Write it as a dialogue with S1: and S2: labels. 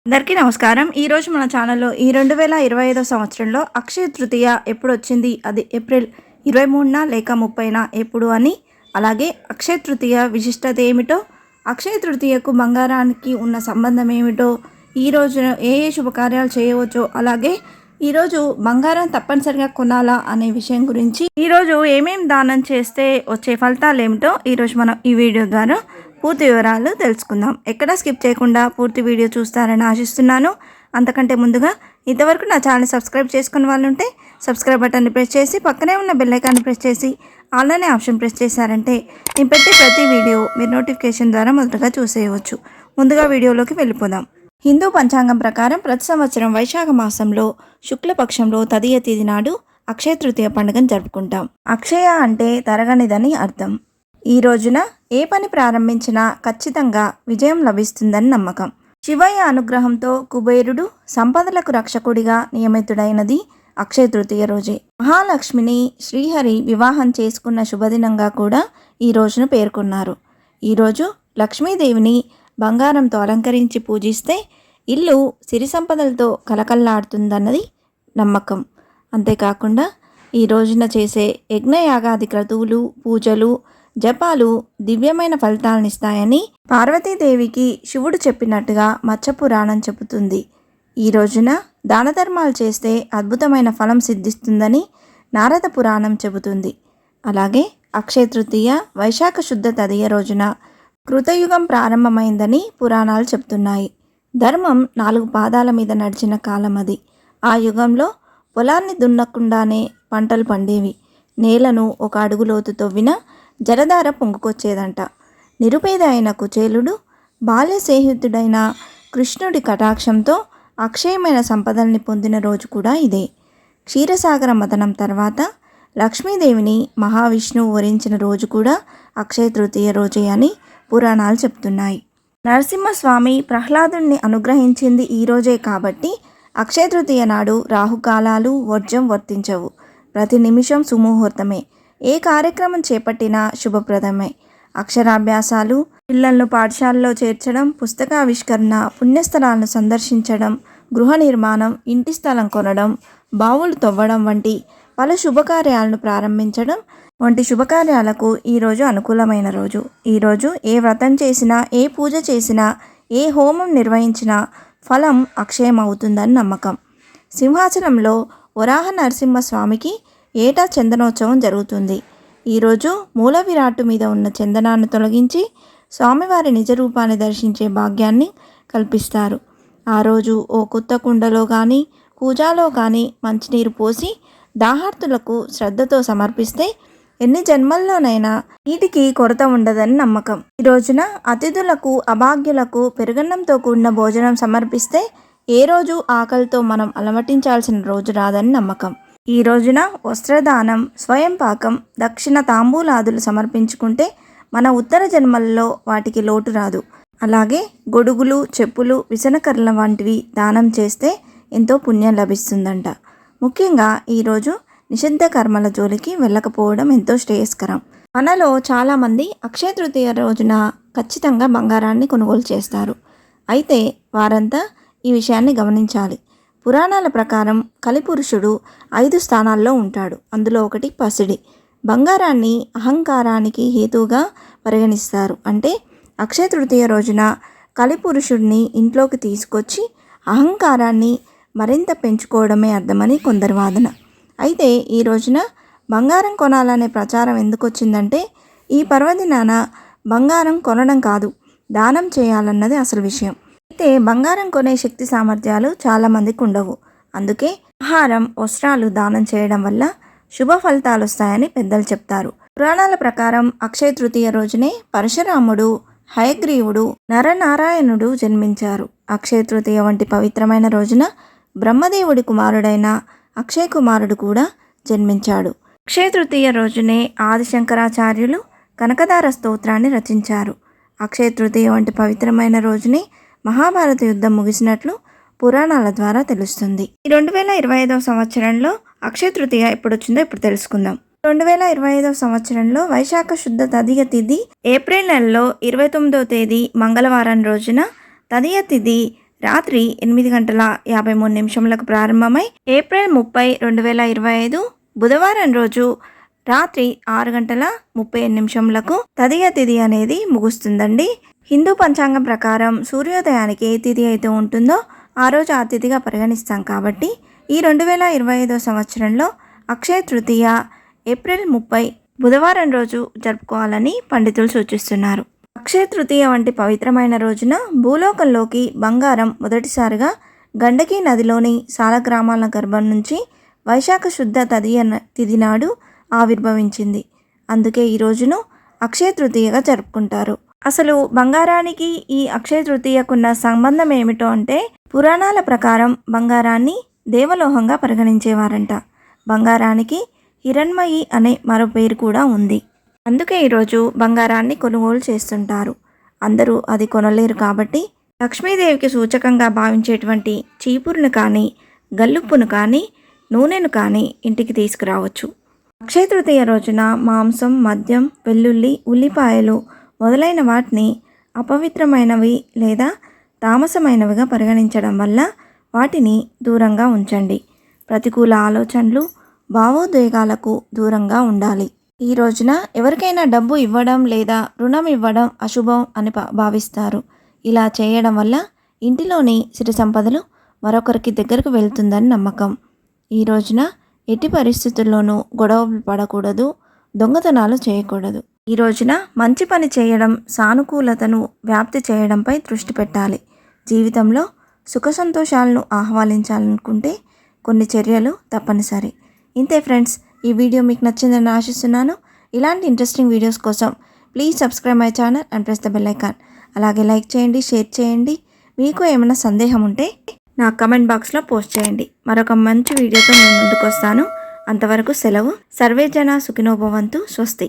S1: అందరికీ నమస్కారం. ఈరోజు మన ఛానల్లో ఈ 2025 సంవత్సరంలో అక్షయ తృతీయ ఎప్పుడొచ్చింది, అది ఏప్రిల్ 23న లేక 30న ఎప్పుడు అని, అలాగే అక్షయ తృతీయ విశిష్టత ఏమిటో, అక్షయ తృతీయకు బంగారానికి ఉన్న సంబంధం ఏమిటో, ఈరోజు ఏ ఏ శుభకార్యాలు చేయవచ్చో, అలాగే ఈరోజు బంగారం తప్పనిసరిగా కొనాలా అనే విషయం గురించి, ఈరోజు ఏమేం దానం చేస్తే వచ్చే ఫలితాలు ఏమిటో ఈరోజు మనం ఈ వీడియో ద్వారా పూర్తి వివరాలు తెలుసుకుందాం. ఎక్కడ స్కిప్ చేయకుండా పూర్తి వీడియో చూస్తారని ఆశిస్తున్నాను. అంతకంటే ముందుగా ఇంతవరకు నా ఛానల్ సబ్స్క్రైబ్ చేసుకున్న వాళ్ళు ఉంటే సబ్స్క్రైబ్ బటన్ని ప్రెస్ చేసి పక్కనే ఉన్న బెల్ ఐకాన్ని ప్రెస్ చేసి ఆల్ అనే ఆప్షన్ ప్రెస్ చేశారంటే నేను పెట్టే ప్రతి వీడియో మీరు నోటిఫికేషన్ ద్వారా మొదటగా చూసేయవచ్చు. ముందుగా వీడియోలోకి వెళ్ళిపోదాం. హిందూ పంచాంగం ప్రకారం ప్రతి సంవత్సరం వైశాఖ మాసంలో శుక్లపక్షంలో తదియ తేదీ నాడు అక్షయ తృతీయ పండుగను జరుపుకుంటాం. అక్షయ అంటే తరగనిదని అర్థం. ఈ రోజున ఏ పని ప్రారంభించినా ఖచ్చితంగా విజయం లభిస్తుందని నమ్మకం. శివయ్య అనుగ్రహంతో కుబేరుడు సంపదలకు రక్షకుడిగా నియమితుడైనది అక్షయ తృతీయ రోజే. మహాలక్ష్మిని శ్రీహరి వివాహం చేసుకున్న శుభదినంగా కూడా ఈ రోజును పేర్కొన్నారు. ఈరోజు లక్ష్మీదేవిని బంగారంతో అలంకరించి పూజిస్తే ఇల్లు సిరి సంపదలతో కలకల్లాడుతుందన్నది నమ్మకం. అంతేకాకుండా ఈ రోజున చేసే యజ్ఞయాగాది క్రతువులు, పూజలు, జపాలు దివ్యమైన ఫలితాలనిస్తాయని పార్వతీదేవికి శివుడు చెప్పినట్టుగా మత్స్య పురాణం చెబుతుంది. ఈ రోజున దాన ధర్మాలు చేస్తే అద్భుతమైన ఫలం సిద్ధిస్తుందని నారద పురాణం చెబుతుంది. అలాగే అక్షయ తృతీయ వైశాఖ శుద్ధ తదియ రోజున కృతయుగం ప్రారంభమైందని పురాణాలు చెప్తున్నాయి. ధర్మం 4 పాదాల మీద నడిచిన కాలం అది. ఆ యుగంలో పొలాన్ని దున్నకుండానే పంటలు పండేవి. నేలను 1 అడుగు లోతు తవ్విన జలధార పొంగుకొచ్చేదంట. నిరుపేద అయిన కుచేలుడు బాల్య స్నేహితుడైన కృష్ణుడి కటాక్షంతో అక్షయమైన సంపదల్ని పొందిన రోజు కూడా ఇదే. క్షీరసాగర మథనం తర్వాత లక్ష్మీదేవిని మహావిష్ణువు వరించిన రోజు కూడా అక్షయ తృతీయ రోజే అని పురాణాలు చెప్తున్నాయి. నరసింహస్వామి ప్రహ్లాదుని అనుగ్రహించింది ఈ రోజే కాబట్టి అక్షయ తృతీయ నాడు రాహుకాలాలు, వర్జం వర్తించవు. ప్రతి నిమిషం సుముహూర్తమే. ఏ కార్యక్రమం చేపట్టినా శుభప్రదమే. అక్షరాభ్యాసాలు, పిల్లలను పాఠశాలలో చేర్చడం, పుస్తకావిష్కరణ, పుణ్యస్థలాలను సందర్శించడం, గృహ నిర్మాణం, ఇంటి స్థలం కొనడం, బావులు తవ్వడం వంటి పలు శుభకార్యాలను ప్రారంభించడం వంటి శుభకార్యాలకు ఈరోజు అనుకూలమైన రోజు. ఈరోజు ఏ వ్రతం చేసినా, ఏ పూజ చేసినా, ఏ హోమం నిర్వహించినా ఫలం అక్షయం అవుతుందని నమ్మకం. సింహాచలంలో వరాహ నరసింహస్వామికి ఏటా చందనోత్సవం జరుగుతుంది. ఈరోజు మూల విరాట్టు మీద ఉన్న చందనాన్ని తొలగించి స్వామివారి నిజ రూపాన్ని దర్శించే భాగ్యాన్ని కల్పిస్తారు. ఆ రోజు ఓ కొత్త కుండలో కానీ, కూజాలో కానీ మంచినీరు పోసి దాహార్తులకు శ్రద్ధతో సమర్పిస్తే ఎన్ని జన్మల్లోనైనా నీటికి కొరత ఉండదని నమ్మకం. ఈ రోజున అతిథులకు, అభాగ్యులకు పెరుగన్నంతో కూడిన భోజనం సమర్పిస్తే ఏ రోజు ఆకలితో మనం అలమటించాల్సిన రోజు రాదని నమ్మకం. ఈ రోజున వస్త్రదానం, స్వయం పాకం, దక్షిణ తాంబూలాదులు సమర్పించుకుంటే మన ఉత్తర జన్మల్లో వాటికి లోటు రాదు. అలాగే గొడుగులు, చెప్పులు, విసనకర్రల వంటివి దానం చేస్తే ఎంతో పుణ్యం లభిస్తుందంట. ముఖ్యంగా ఈరోజు నిషిద్ధ కర్మల జోలికి వెళ్ళకపోవడం ఎంతో శ్రేయస్కరం. మనలో చాలామంది అక్షయ తృతీయ రోజున ఖచ్చితంగా బంగారాన్ని కొనుగోలు చేస్తారు. అయితే వారంతా ఈ విషయాన్ని గమనించాలి. పురాణాల ప్రకారం కలిపురుషుడు 5 స్థానాల్లో ఉంటాడు. అందులో ఒకటి పసిడి. బంగారాన్ని అహంకారానికి హేతువుగా పరిగణిస్తారు. అంటే అక్షయ తృతీయ రోజున కలిపురుషుడిని ఇంట్లోకి తీసుకొచ్చి అహంకారాన్ని మరింత పెంచుకోవడమే అర్థమని కొందరి వాదన. అయితే ఈ రోజున బంగారం కొనాలనే ప్రచారం ఎందుకు వచ్చిందంటే ఈ పర్వదినాన బంగారం కొనడం కాదు, దానం చేయాలన్నది అసలు విషయం. అయితే బంగారం కొనే శక్తి సామర్థ్యాలు చాలామందికి ఉండవు. అందుకే ఆహారం, వస్త్రాలు దానం చేయడం వల్ల శుభ ఫలితాలు వస్తాయని పెద్దలు చెప్తారు. పురాణాల ప్రకారం అక్షయ తృతీయ రోజునే పరశురాముడు, హయగ్రీవుడు, నరనారాయణుడు జన్మించారు. అక్షయ తృతీయ వంటి పవిత్రమైన రోజున బ్రహ్మదేవుడి కుమారుడైన అక్షయ కుమారుడు కూడా జన్మించాడు. అక్షయ తృతీయ రోజునే ఆదిశంకరాచార్యులు కనకదార స్తోత్రాన్ని రచించారు. అక్షయ తృతీయ వంటి పవిత్రమైన రోజునే మహాభారత యుద్ధం ముగిసినట్లు పురాణాల ద్వారా తెలుస్తుంది. ఈ 2025 సంవత్సరంలో అక్షయ తృతీయ ఎప్పుడొచ్చిందో ఇప్పుడు తెలుసుకుందాం. 2025 సంవత్సరంలో వైశాఖ శుద్ధ తదియ తిథి ఏప్రిల్ నెలలో 29వ తేదీ మంగళవారం రోజున, తదియ తిథి రాత్రి 8:53 ప్రారంభమై ఏప్రిల్ 30, 2025 బుధవారం రోజు రాత్రి 6:38 తదియ తిథి అనేది ముగుస్తుందండి. హిందూ పంచాంగం ప్రకారం సూర్యోదయానికి ఏ తిథి అయితే ఉంటుందో ఆ రోజు ఆ తిథిగా పరిగణిస్తాం కాబట్టి ఈ 2025 సంవత్సరంలో అక్షయ తృతీయ ఏప్రిల్ 30 బుధవారం రోజు జరుపుకోవాలని పండితులు సూచిస్తున్నారు. అక్షయ తృతీయ వంటి పవిత్రమైన రోజున భూలోకంలోకి బంగారం మొదటిసారిగా గండకీ నదిలోని సాలగ్రామాల గర్భం నుంచి వైశాఖ శుద్ధ తదియ తిథి నాడు ఆవిర్భవించింది. అందుకే ఈ రోజును అక్షయ తృతీయగా జరుపుకుంటారు. అసలు బంగారానికి ఈ అక్షయ తృతీయకున్న సంబంధం ఏమిటో అంటే పురాణాల ప్రకారం బంగారాన్ని దేవలోహంగా పరిగణించేవారంట. బంగారానికి హిరణ్మయి అనే మరో పేరు కూడా ఉంది. అందుకే ఈరోజు బంగారాన్ని కొనుగోలు చేస్తుంటారు. అందరూ అది కొనలేరు కాబట్టి లక్ష్మీదేవికి సూచకంగా భావించేటువంటి చీపురును కానీ గల్లుప్పును కానీ నూనెను కానీ ఇంటికి తీసుకురావచ్చు. అక్షయ తృతీయ రోజున మాంసం, మద్యం, వెల్లుల్లి, ఉల్లిపాయలు మొదలైన వాటిని అపవిత్రమైనవి లేదా తామసమైనవిగా పరిగణించడం వల్ల వాటిని దూరంగా ఉంచండి. ప్రతికూల ఆలోచనలు, భావోద్వేగాలకు దూరంగా ఉండాలి. ఈ రోజున ఎవరికైనా డబ్బు ఇవ్వడం లేదా రుణం ఇవ్వడం అశుభం అని భావిస్తారు. ఇలా చేయడం వల్ల ఇంటిలోని సిరి సంపదలు మరొకరికి దగ్గరకు వెళ్తుందని నమ్మకం. ఈ రోజున ఎట్టి పరిస్థితుల్లోనూ గొడవలు పడకూడదు, దొంగతనాలు చేయకూడదు. ఈ రోజున మంచి పని చేయడం, సానుకూలతను వ్యాప్తి చేయడంపై దృష్టి పెట్టాలి. జీవితంలో సుఖ సంతోషాలను ఆహ్వానించాలనుకుంటే కొన్ని చర్యలు తప్పనిసరి. ఇంతే ఫ్రెండ్స్, ఈ వీడియో మీకు నచ్చిందని ఆశిస్తున్నాను. ఇలాంటి ఇంట్రెస్టింగ్ వీడియోస్ కోసం please subscribe my channel and press the bell icon. అలాగే లైక్ చేయండి, షేర్ చేయండి. మీకు ఏమైనా సందేహం ఉంటే నా కమెంట్ బాక్స్లో పోస్ట్ చేయండి. మరొక మంచి వీడియోతో నేను ముందుకు వస్తాను. అంతవరకు సెలవు. సర్వే జన సుఖినో భవంతు. స్వస్తి.